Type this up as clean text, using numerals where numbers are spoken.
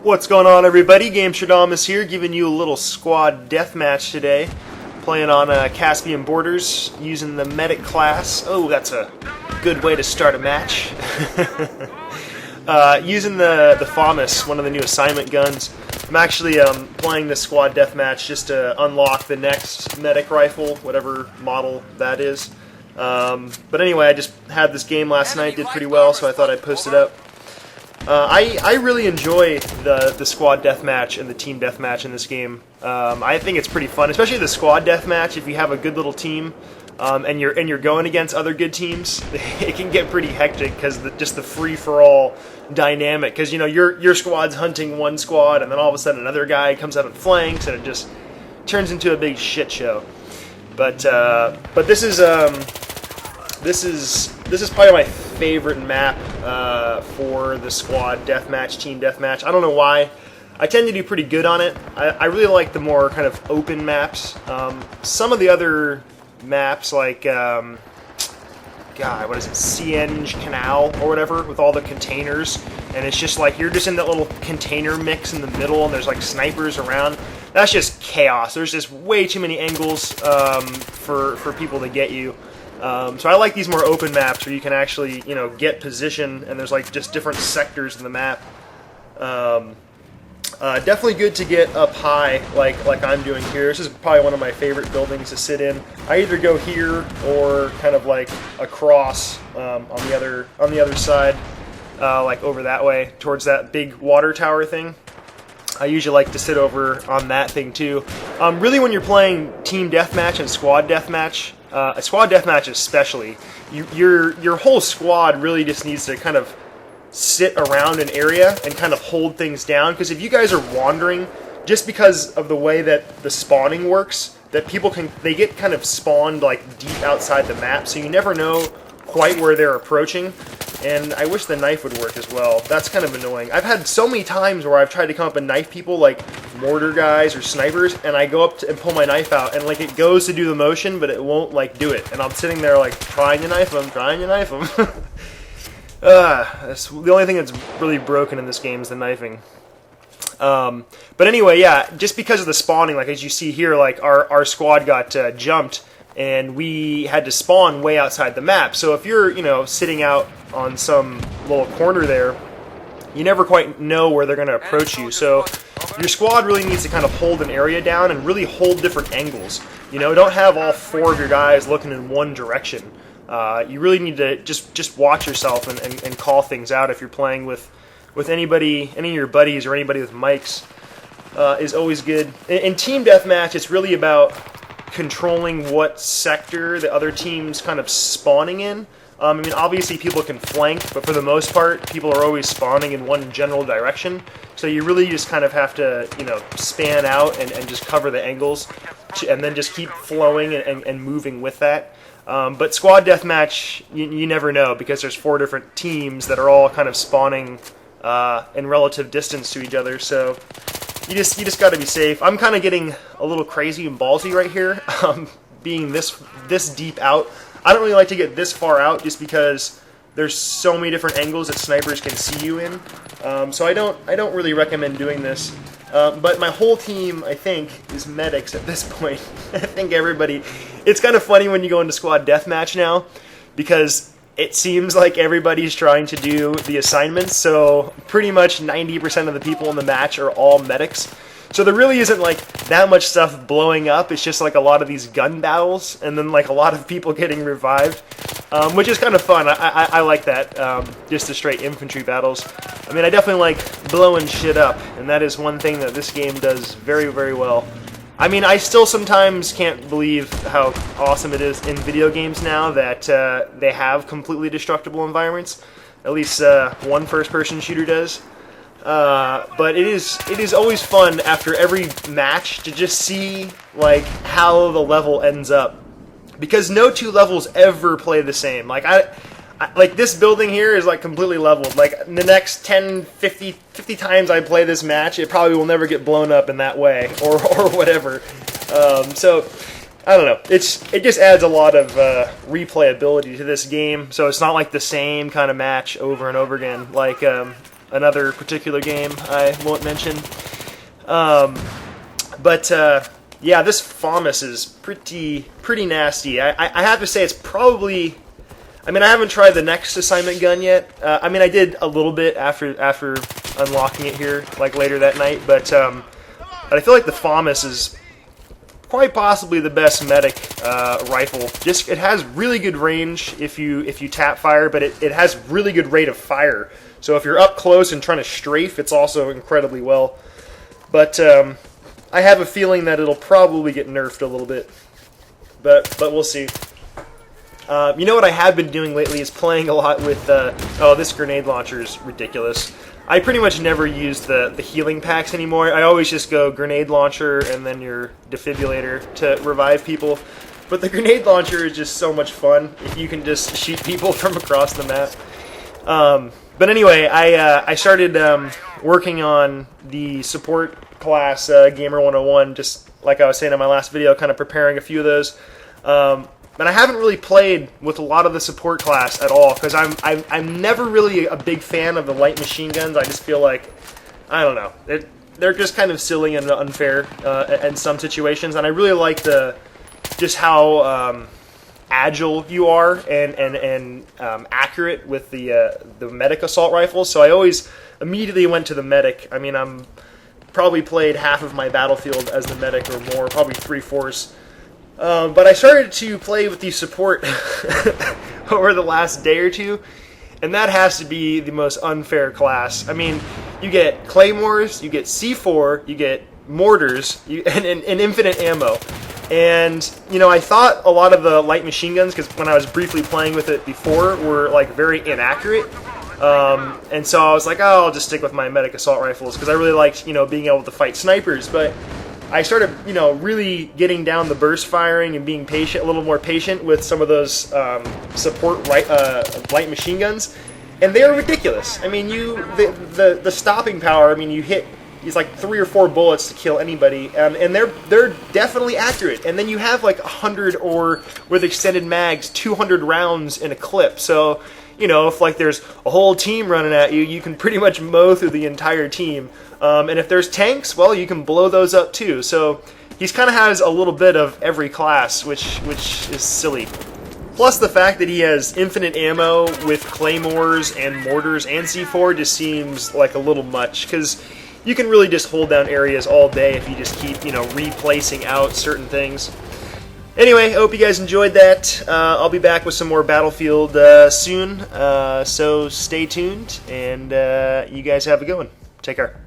What's going on, everybody? Gameshadamus here, giving you a little squad deathmatch today. Playing on Caspian Borders, using the medic class. Oh, that's a good way to start a match. Using the FAMAS, one of the new assignment guns. I'm actually playing this squad deathmatch just to unlock the next medic rifle, whatever model that is. But anyway, I just had this game last night, did pretty well, so I thought I'd post it up. I really enjoy the squad deathmatch and the team deathmatch in this game. I think it's pretty fun, especially the squad deathmatch. If you have a good little team and you're going against other good teams, it can get pretty hectic because just the free for all dynamic. Because your squad's hunting one squad, and then all of a sudden another guy comes up and flanks, and it just turns into a big shit show. But this is probably my favorite map for the squad deathmatch, team deathmatch. I don't know why. I tend to do pretty good on it. I really like the more kind of open maps. Some of the other maps, like, God, what is it, Sienge Canal or whatever, with all the containers, and it's just like you're just in that little container mix in the middle, and there's like snipers around. That's just chaos. There's just way too many angles for people to get you. So I like these more open maps where you can actually, get position, and there's like just different sectors in the map. Definitely good to get up high, like I'm doing here. This is probably one of my favorite buildings to sit in. I either go here or kind of like across on the other side, like over that way towards that big water tower thing. I usually like to sit over on that thing too. Really, when you're playing team deathmatch and squad deathmatch, a squad deathmatch especially, your whole squad really just needs to kind of sit around an area and kind of hold things down. Because if you guys are wandering, just because of the way that the spawning works, that they get kind of spawned like deep outside the map, so you never know quite where they're approaching. And I wish the knife would work as well. That's kind of annoying. I've had so many times where I've tried to come up and knife people, like mortar guys or snipers, and I go up and pull my knife out, and like it goes to do the motion, but it won't like do it. And I'm sitting there like trying to knife them. That's the only thing that's really broken in this game is the knifing. But anyway, yeah, just because of the spawning, like as you see here, like our squad got jumped, and we had to spawn way outside the map. So if you're, sitting out on some little corner there, you never quite know where they're going to approach you. So your squad really needs to kind of hold an area down and really hold different angles. Don't have all four of your guys looking in one direction. You really need to just watch yourself and call things out if you're playing with anybody, any of your buddies or anybody with mics. Is always good. In team deathmatch, it's really about controlling what sector the other team's kind of spawning in. Obviously people can flank, but for the most part, people are always spawning in one general direction. So you really just kind of have to, span out and just cover the angles, and then just keep flowing and moving with that. But squad deathmatch, you never know, because there's four different teams that are all kind of spawning in relative distance to each other. So you just got to be safe. I'm kind of getting a little crazy and ballsy right here, being this deep out. I don't really like to get this far out just because there's so many different angles that snipers can see you in. So I don't really recommend doing this. But my whole team, I think, is medics at this point. I think everybody. It's kind of funny when you go into squad deathmatch now, because it seems like everybody's trying to do the assignments, so pretty much 90% of the people in the match are all medics. So there really isn't like that much stuff blowing up. It's just like a lot of these gun battles, and then like a lot of people getting revived, which is kind of fun. I like that, just the straight infantry battles. I definitely like blowing shit up, and that is one thing that this game does very, very well. I still sometimes can't believe how awesome it is in video games now that they have completely destructible environments. At least one first-person shooter does. But it is always fun after every match to just see like how the level ends up, because no two levels ever play the same. Like like this building here is like completely leveled. Like the next 10, 50 times I play this match, it probably will never get blown up in that way or whatever. So I don't know. It just adds a lot of replayability to this game. So it's not like the same kind of match over and over again. Like another particular game I won't mention. Yeah, this FAMAS is pretty nasty. I have to say it's probably... I mean, I haven't tried the next assignment gun yet. I mean, I did a little bit after unlocking it here, like later that night, but I feel like the FAMAS is quite possibly the best medic rifle. Just it has really good range if you tap fire, but it has really good rate of fire. So if you're up close and trying to strafe, it's also incredibly well. But I have a feeling that it'll probably get nerfed a little bit, but we'll see. You know what I have been doing lately is playing a lot with, oh, this grenade launcher is ridiculous. I pretty much never use the healing packs anymore. I always just go grenade launcher and then your defibrillator to revive people. But the grenade launcher is just so much fun if you can just shoot people from across the map. But anyway, I started working on the support class, Gamer 101, just like I was saying in my last video, kind of preparing a few of those. And I haven't really played with a lot of the support class at all, because I'm never really a big fan of the light machine guns. I just feel like, I don't know, they're just kind of silly and unfair in some situations, and I really like just how agile you are and accurate with the medic assault rifles. So I always immediately went to the medic. I mean, I'm probably played half of my battlefield as the medic or more, probably 3/4. But I started to play with the support over the last day or two, and that has to be the most unfair class. I mean, you get claymores, you get C4, you get mortars, and infinite ammo. And, you know, I thought a lot of the light machine guns, because when I was briefly playing with it before, were, like, very inaccurate. And so I was like, oh, I'll just stick with my medic assault rifles, because I really liked, you know, being able to fight snipers. But I started, you know, really getting down the burst firing and being patient, a little more patient with some of those support light machine guns, and they are ridiculous. I mean, the stopping power. I mean, you hit it's like 3 or 4 bullets to kill anybody, and they're definitely accurate. And then you have like 100 or with extended mags, 200 rounds in a clip. So, you know, if like there's a whole team running at you, you can pretty much mow through the entire team. And if there's tanks, well, you can blow those up too. So he's kind of has a little bit of every class, which is silly. Plus the fact that he has infinite ammo with claymores and mortars and C4 just seems like a little much, because you can really just hold down areas all day if you just keep, you know, replacing out certain things. Anyway, I hope you guys enjoyed that. I'll be back with some more Battlefield soon, so stay tuned, and you guys have a good one. Take care.